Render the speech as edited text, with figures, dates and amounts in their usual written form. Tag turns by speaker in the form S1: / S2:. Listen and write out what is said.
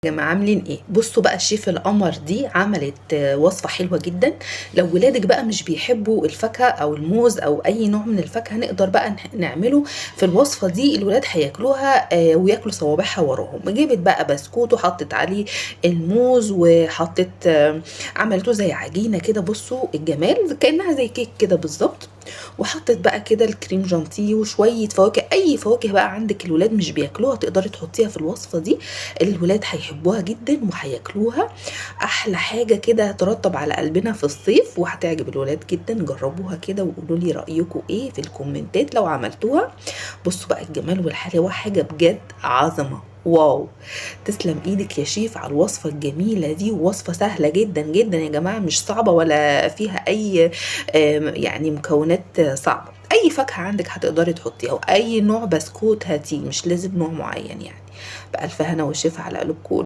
S1: يا جماعة عاملين ايه؟ بصوا بقى الشيف القمر دي عملت وصفة حلوة جدا. لو ولادك بقى مش بيحبوا الفاكهة او الموز او اي نوع من الفاكهة نقدر بقى نعمله في الوصفة دي. الولاد هياكلوها وياكلوا صوابعها وراهم. جبت بقى بسكوت وحطت عليه الموز وحطت عملته زي عجينة كده. بصوا الجمال، كأنها زي كيك كده بالظبط. وحطت بقى كده الكريم جانتيه وشوية فواكه، اي فواكه بقى عندك الولاد مش بياكلوها تقدري تحطيها في الوصفة دي. الولاد هيحبوها جدا وهياكلوها. احلى حاجه كده ترطب على قلبنا في الصيف وهتعجب الولاد جدا. جربوها كده وقولوا لي رايكم ايه في الكومنتات لو عملتوها. بصوا بقى الجمال والحلاوه، حاجه بجد عظمه. واو، تسلم ايدك يا شيف على الوصفه الجميله دي. وصفه سهله جدا جدا يا جماعه، مش صعبه ولا فيها اي يعني مكونات صعبه. اي فاكهه عندك هتقدري تحطيها، او اي نوع بسكوت هاتيه، مش لازم نوع معين يعني. بألف هنا وشفا على قلوبكم.